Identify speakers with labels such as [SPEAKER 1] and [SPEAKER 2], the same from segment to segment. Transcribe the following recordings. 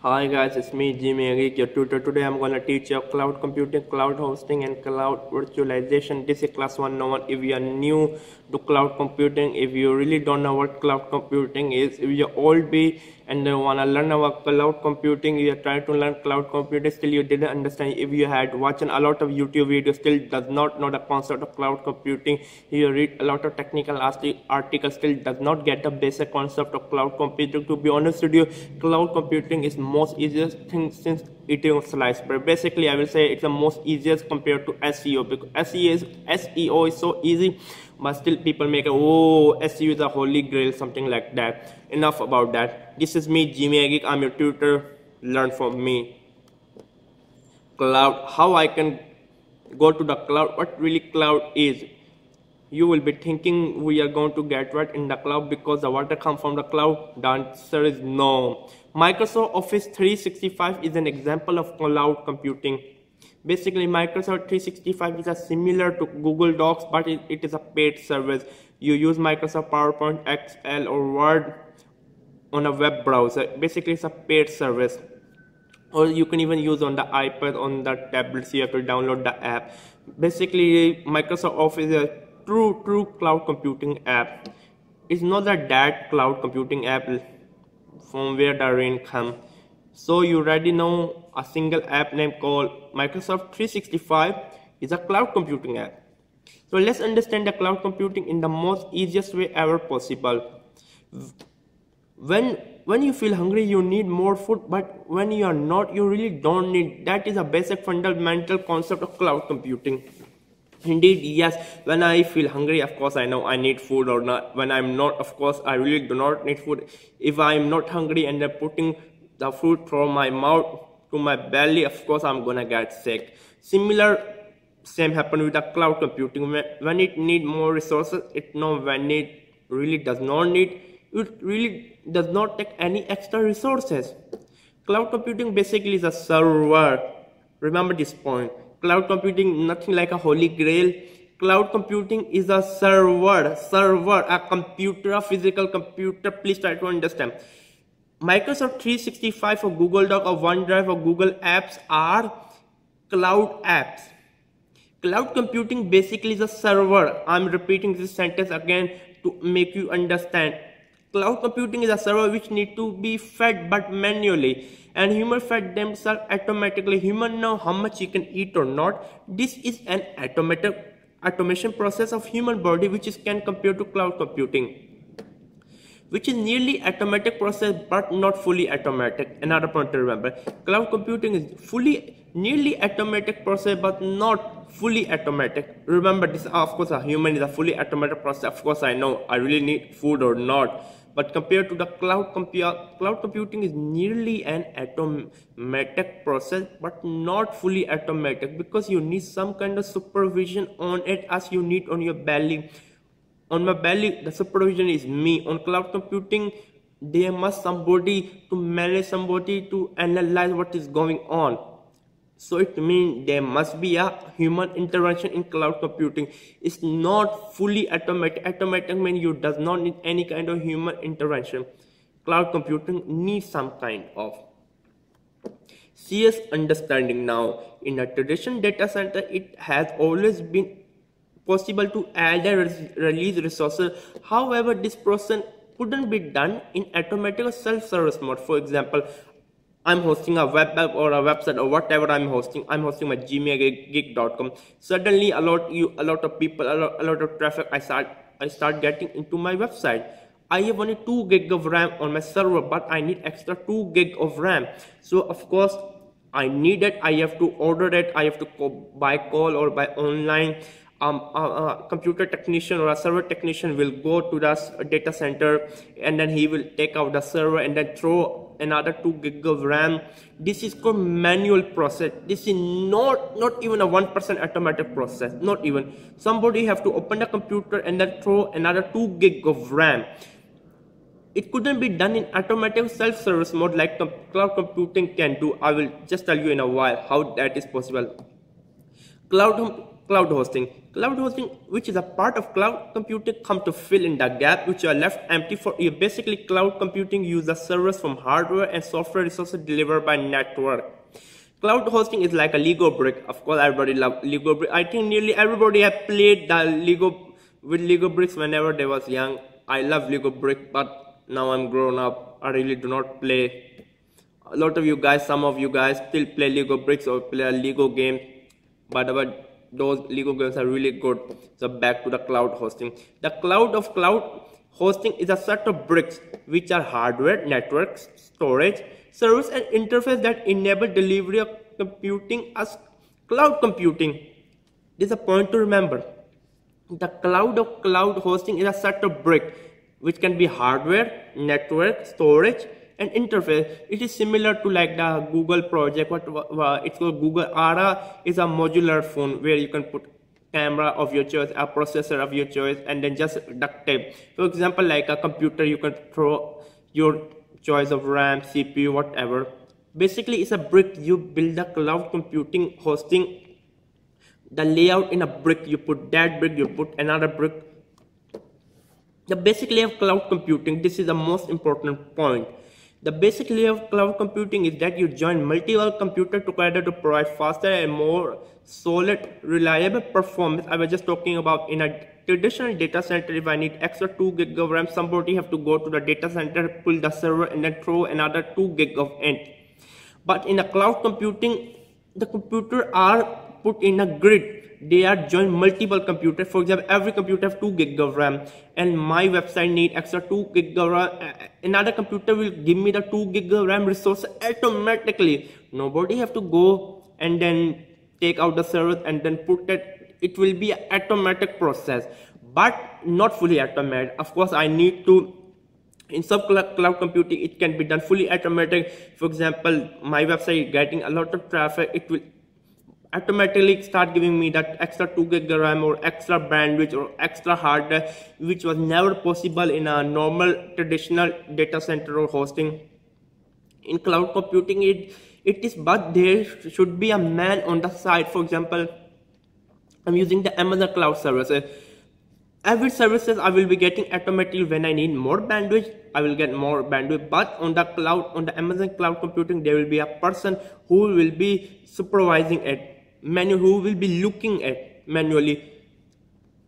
[SPEAKER 1] Hi guys, it's me Jimmy Geek, your tutor. Today I'm gonna teach you cloud computing, cloud hosting, and cloud virtualization. This is class 101. If you are new to cloud computing, if you really don't know what cloud computing is, if you're old B and you wanna learn about cloud computing, you are trying to learn cloud computing, still you didn't understand. If you had watched a lot of YouTube videos, still does not know the concept of cloud computing, you read a lot of technical articles, still does not get the basic concept of cloud computing. To be honest with you, cloud computing is most easiest thing since eating slice bread. Basically, I will say it's the most easiest compared to SEO, because SEO is so easy, but still people make a SEO is a holy grail, something like that. Enough about that. This is me, Jimmy Geek. I'm your tutor. Learn from me. Cloud, how I can go to the cloud, what really cloud is. You will be thinking we are going to get right in the cloud because the water comes from the cloud. The answer is no. Microsoft Office 365 is an example of cloud computing. Basically, Microsoft 365 is similar to Google Docs, but it is a paid service. You use Microsoft PowerPoint, Excel, or Word on a web browser. Basically, it's a paid service. Or you can even use on the iPad, on the tablets. You have to download the app. Basically, Microsoft Office is a true cloud computing app. It's not that cloud computing app from where the rain comes. So you already know a single app name called Microsoft 365 is a cloud computing app. So let's understand the cloud computing in the most easiest way ever possible. When you feel hungry, you need more food, but when you are not, you really don't need. That is a basic fundamental concept of cloud computing. Indeed, yes, when I feel hungry, of course I know I need food or not. When I'm not, of course I really do not need food. If I'm not hungry and I'm putting the food from my mouth to my belly, of course I'm gonna get sick. Same happen with the cloud computing. When it need more resources, it know. When it really does not need, it really does not take any extra resources. Cloud computing basically is a server. Remember this point. Cloud computing, nothing like a holy grail. Cloud computing is a server, a computer, a physical computer. Please try to understand. Microsoft 365 or Google Doc or OneDrive or Google Apps are cloud apps. Cloud computing basically is a server. I'm repeating this sentence again to make you understand. Cloud computing is a server which need to be fed but manually, and human fed themselves automatically. Human know how much you can eat or not. This is an automation process of human body which is can compare to cloud computing, which is nearly automatic process but not fully automatic. Another point to remember, cloud computing is nearly automatic process but not fully automatic. Remember this, of course a human is a fully automatic process. Of course I know I really need food or not, but compared to the cloud computing is nearly an automatic process but not fully automatic, because you need some kind of supervision on it as you need on your belly. On my belly, the supervision is me. On cloud computing, there must somebody to manage, somebody to analyze what is going on. So it means there must be a human intervention in cloud computing. It's not fully automatic. Automatic means you does not need any kind of human intervention. Cloud computing needs some kind of serious understanding now. In a traditional data center, it has always been possible to add and release resources. However, this process couldn't be done in automatic or self-service mode. For example, I'm hosting a web app or a website or whatever I'm hosting my gmailgeek.com. Suddenly a lot of people, a lot of traffic I start getting into my website. I have only 2 gig of RAM on my server, but I need extra 2 gig of RAM. So of course I need it. I have to order it. I have to by call or by online. A computer technician or a server technician will go to the data center, and then he will take out the server and then throw another 2 gig of RAM. This is called manual process. This is not even a 1% automatic process. Not even. Somebody have to open the computer and then throw another 2 gig of RAM. It couldn't be done in automatic self-service mode like cloud computing can do. I will just tell you in a while how that is possible. Cloud hosting. Cloud hosting, which is a part of cloud computing, come to fill in the gap which are left empty for you. Basically, cloud computing uses servers from hardware and software resources delivered by network. Cloud hosting is like a Lego brick. Of course, everybody loves Lego brick. I think nearly everybody have played the Lego bricks whenever they was young. I love Lego brick, but now I'm grown up. I really do not play. A lot of you guys, some of you guys still play Lego bricks or play a Lego game, but those Lego games are really good. So back to the cloud hosting. The cloud of cloud hosting is a set of bricks which are hardware, networks, storage, service and interface that enable delivery of computing as cloud computing. This is a point to remember. The cloud of cloud hosting is a set of bricks which can be hardware, network, storage and interface. It is similar to like the Google project. It's called Google Ara is a modular phone where you can put camera of your choice, a processor of your choice, and then just duct tape. For example, like a computer, you can throw your choice of RAM, CPU, whatever. Basically, it's a brick. You build a cloud computing hosting. The layout in a brick, you put that brick, you put another brick. The basic layer of cloud computing, this is the most important point. The basic layer of cloud computing is that you join multiple computers together to provide faster and more solid, reliable performance. I was just talking about in a traditional data center, if I need extra 2 gig of RAM, somebody have to go to the data center, pull the server and then throw another 2 gig of int. But in a cloud computing, the computers are put in a grid. They are joined multiple computers. For example, every computer have 2 gig of RAM and my website need extra 2 gig of RAM. Another computer will give me the 2 gig of RAM resource automatically. Nobody have to go and then take out the server and then put it. It will be an automatic process, but not fully automatic. Of course, I need to. In some cloud computing, it can be done fully automatic. For example, my website getting a lot of traffic. It will automatically start giving me that extra 2 gig RAM or extra bandwidth or extra hardware, which was never possible in a normal traditional data center or hosting. In cloud computing, it is, but there should be a man on the side. For example, I'm using the Amazon cloud services. Every services I will be getting automatically. When I need more bandwidth, I will get more bandwidth. But on the cloud, on the Amazon cloud computing, there will be a person who will be supervising it. Who will be looking at manually.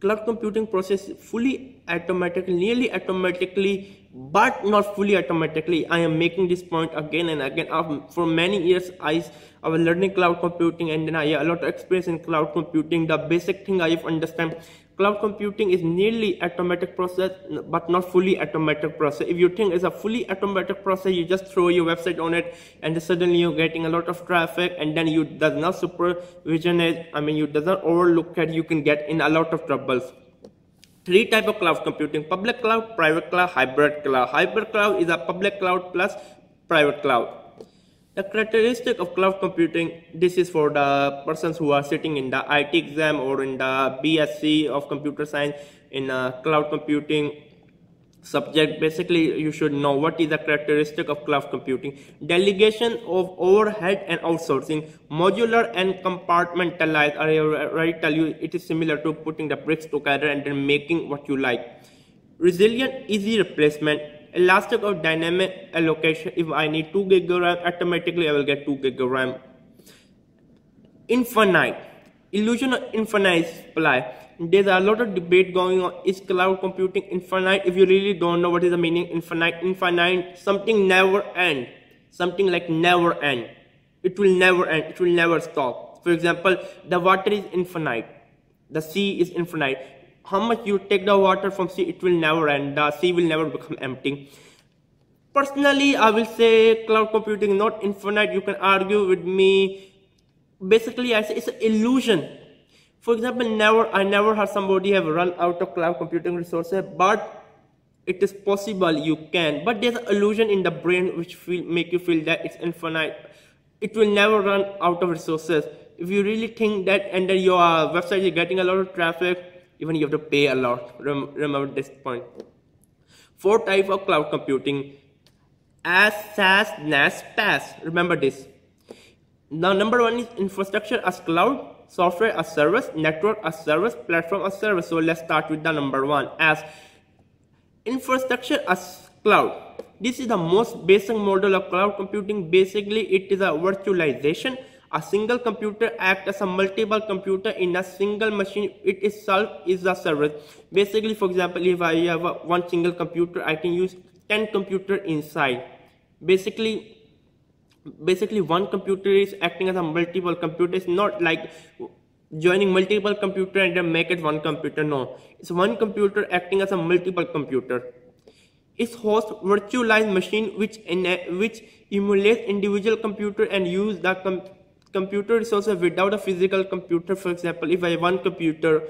[SPEAKER 1] Cloud computing process fully automatically, nearly automatically, but not fully automatically. I am making this point again and again. For many years, I was learning cloud computing, and then I have a lot of experience in cloud computing. The basic thing I have understand. Cloud computing is nearly automatic process, but not fully automatic process. If you think it's a fully automatic process, you just throw your website on it, and then suddenly you're getting a lot of traffic, and then you does not supervision it. You does not overlook it. You can get in a lot of troubles. 3 types of cloud computing: public cloud, private cloud, hybrid cloud. Hybrid cloud is a public cloud plus private cloud. The characteristic of cloud computing, this is for the persons who are sitting in the IT exam or in the BSc of computer science in cloud computing subject. Basically, you should know what is the characteristic of cloud computing. Delegation of overhead and outsourcing. Modular and compartmentalized. I already tell you, it is similar to putting the bricks together and then making what you like. Resilient, easy replacement. Elastic or dynamic allocation. If I need 2 gig of RAM, automatically I will get 2 gig of RAM. Infinite. Illusion of infinite supply. There's a lot of debate going on. Is cloud computing infinite? If you really don't know what is the meaning infinite, something never end. Something like never end. It will never end. It will never stop. For example, the water is infinite. The sea is infinite. How much you take the water from sea, it will never end. The sea will never become empty. Personally, I will say cloud computing is not infinite. You can argue with me. Basically, I say it's an illusion. For example, I never heard somebody have run out of cloud computing resources, but it is possible you can. But there's an illusion in the brain which make you feel that it's infinite. It will never run out of resources. If you really think that, and then your website is getting a lot of traffic, even you have to pay a lot. Remember this point. 4 types of cloud computing: SaaS, NAS, Paas. Remember this. Now, number 1 is infrastructure as cloud. software as service, network as service, platform as service. So let's start with the number one as infrastructure as cloud. This is the most basic model of cloud computing. Basically, it is a virtualization. A single computer acts as a multiple computer in a single machine. It itself is a service. Basically, for example, if I have one single computer, I can use 10 computers inside. Basically one computer is acting as a multiple computer. It's not like joining multiple computer and then make it one computer. No, it's one computer acting as a multiple computer. It hosts virtualized machine which emulates individual computer and use the computer resources without a physical computer. For example, if I have one computer,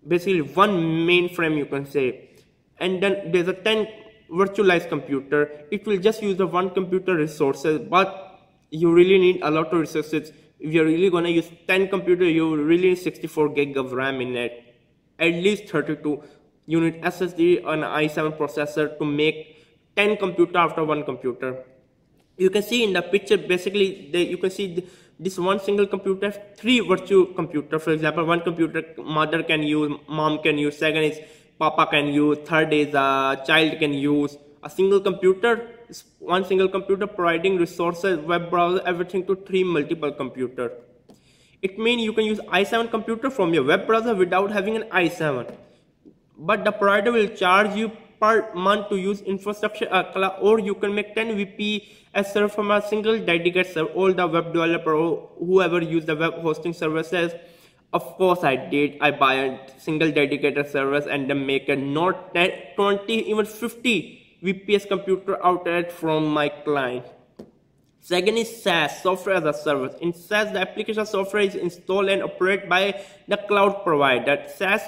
[SPEAKER 1] basically one mainframe you can say, and then there's a 10 virtualized computer, it will just use the one computer resources, but you really need a lot of resources. If you're really gonna use 10 computers, you really need 64 gig of RAM in it, at least 32. You need SSD and i7 processor to make 10 computers after one computer. You can see in the picture, basically you can see this one single computer has 3 virtual computers. For example, one computer mother can use, mom can use, second is papa can use, third is a child can use. A single computer is one single computer providing resources, web browser, everything to 3 multiple computers. It means you can use i7 computer from your web browser without having an i7. But the provider will charge you per month to use infrastructure cloud, or you can make 10 VPS server from a single dedicated server. All the web developer or whoever use the web hosting services, of course I did. I buy a single dedicated service and then make a not 10, 20, even 50 VPS computer outlet from my client. Second is SaaS, software as a service. In SaaS, the application software is installed and operated by the cloud provider. SaaS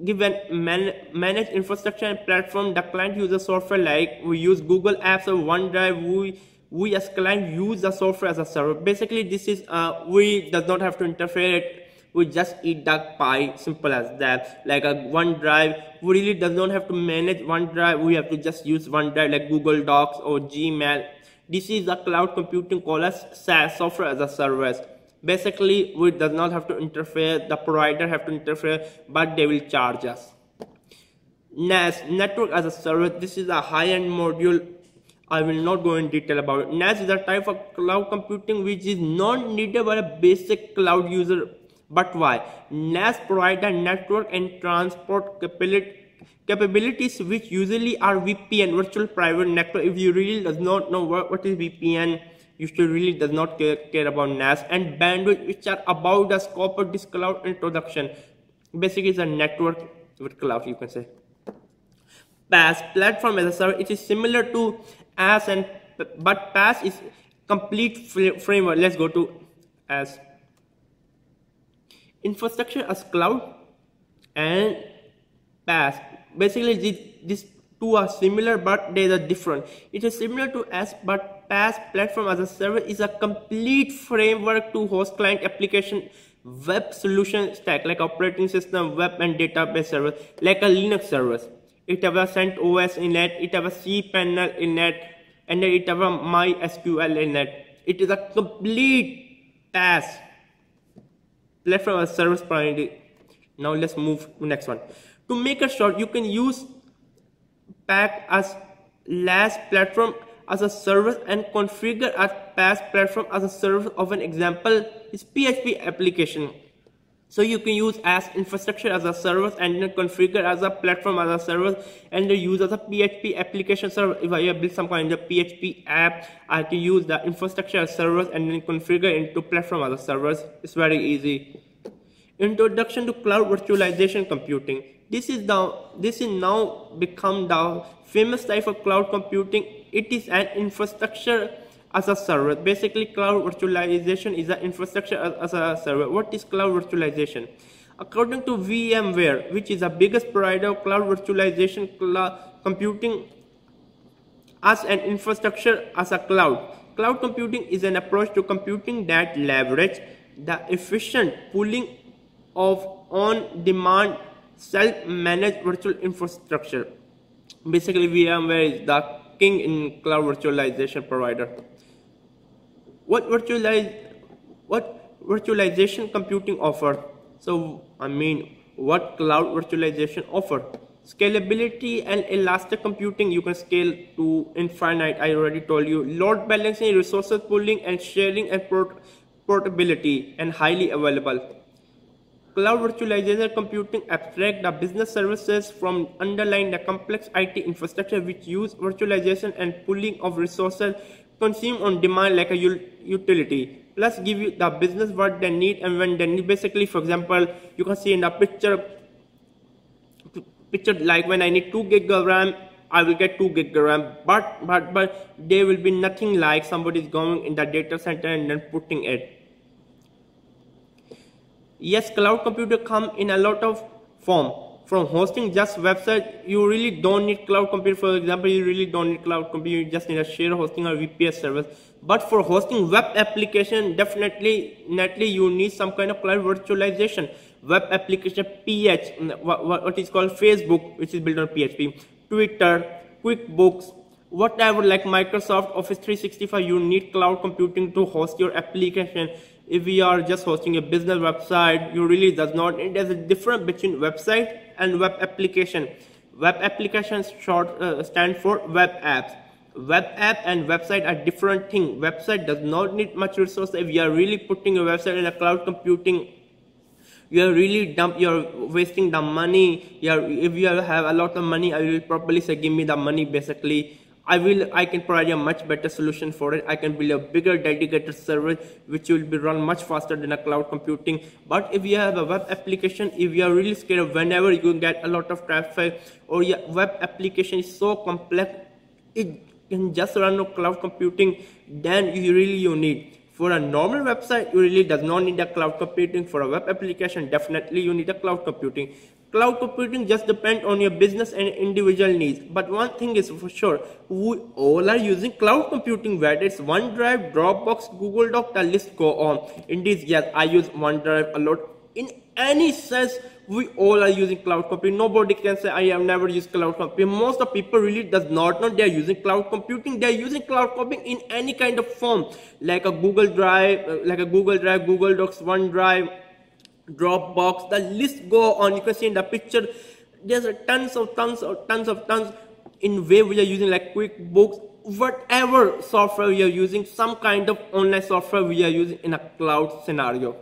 [SPEAKER 1] give and manage infrastructure and platform. The client uses software like we use Google Apps or OneDrive. We as client use the software as a server. Basically, this is we does not have to interfere it. We just eat the pie, simple as that. Like a OneDrive, we really does not have to manage OneDrive. We have to just use OneDrive like Google Docs or Gmail. This is the cloud computing called as SaaS, software as a service. Basically, we does not have to interfere, the provider have to interfere, but they will charge us. NAS, network as a service. This is a high-end module. I will not go in detail about it. NAS is a type of cloud computing which is not needed by a basic cloud user. But why? NAS provide a network and transport capabilities which usually are VPN, virtual private network. If you really does not know what is VPN, you should really does not care about NAS, and bandwidth, which are about the scope of this cloud introduction. Basically, it's a network with cloud, you can say. Paas, platform as a service. It is similar to IaaS, but Paas is complete framework. Let's go to IaaS. Infrastructure as cloud and Paas. Basically, these two are similar, but they are different. It is similar to IaaS, but Paas, platform as a service, is a complete framework to host client application web solution stack like operating system, web and database service, like a Linux service. It have a CentOS in it, it have a cPanel in it, and then it have a MySQL in it. It is a complete Paas, platform as a service provider. Now let's move to next one. To make it short, you can use Paas as laas platform as a service and configure a Paas platform as a service. Of an example is PHP application. So you can use as infrastructure as a service and then configure as a platform as a service, and then use as a PHP application server. If I build some kind of PHP app, I can use the infrastructure as a service and then configure into platform as a service. It's very easy. Introduction to cloud virtualization computing. This is now become the famous type of cloud computing. It is an infrastructure as a service. Basically, cloud virtualization is an infrastructure as a service. What is cloud virtualization? According to VMware, which is the biggest provider of cloud virtualization computing as an infrastructure as a cloud. Cloud computing is an approach to computing that leverages the efficient pooling of on-demand self-managed virtual infrastructure. Basically, VMware is the king in cloud virtualization provider. What virtualization computing offer? So I mean, what cloud virtualization offer? Scalability and elastic computing. You can scale to infinite. I already told you. Load balancing, resources pooling and sharing, and portability, and highly available. Cloud virtualization computing abstract the business services from underlying the complex IT infrastructure which use virtualization and pooling of resources consumed on demand like a utility. Plus give you the business what they need and when they need. Basically, for example, you can see in the picture like when I need 2 gig of RAM, I will get 2 gig of RAM, but there will be nothing like somebody is going in the data center and then putting it. Yes, cloud computer come in a lot of form. From hosting just website, you really don't need cloud computer. For example, you really don't need cloud computer. You just need a share hosting or VPS servers. But for hosting web application, definitely you need some kind of cloud virtualization. Web application PH, what is called Facebook, which is built on PHP, Twitter, QuickBooks, whatever like Microsoft Office 365, you need cloud computing to host your application. If we are just hosting a business website, you really does not need. There's a difference between website and web application. Web applications stand for web apps. Web app and website are different things. Website does not need much resource. If you are really putting a website in a cloud computing, you're wasting the money. If you have a lot of money, I will probably say give me the money. Basically, I can provide a much better solution for it. I can build a bigger dedicated service which will be run much faster than a cloud computing. But if you have a web application, if you are really scared of whenever you get a lot of traffic, or your web application is so complex, it can just run on cloud computing, then you need. For a normal website, you really does not need a cloud computing. For a web application, definitely you need a cloud computing. Cloud computing just depends on your business and individual needs. But one thing is for sure, we all are using cloud computing, whether it's OneDrive, DROPBOX, Google Docs, the list go on. Indeed, yes, I use OneDrive a lot. In any sense, we all are using cloud computing. Nobody can say I have never used cloud computing. Most of people really does not know they are using cloud computing. They are using cloud computing in any kind of form, like a Google Drive, Google Docs, OneDrive, Dropbox. The list go on. You can see in the picture. There's tons in way we are using like QuickBooks. Whatever software we are using, some kind of online software we are using in a cloud scenario.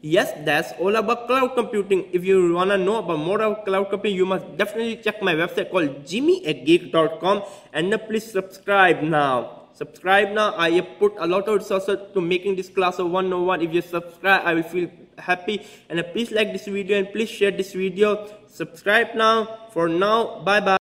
[SPEAKER 1] Yes, that's all about cloud computing. If you wanna know about more about cloud computing, you must definitely check my website called jimmyageek.com and please subscribe now. I have put a lot of resources to making this class of 101. If you subscribe, I will feel happy. And please like this video and please share this video. Subscribe now. For now, bye bye.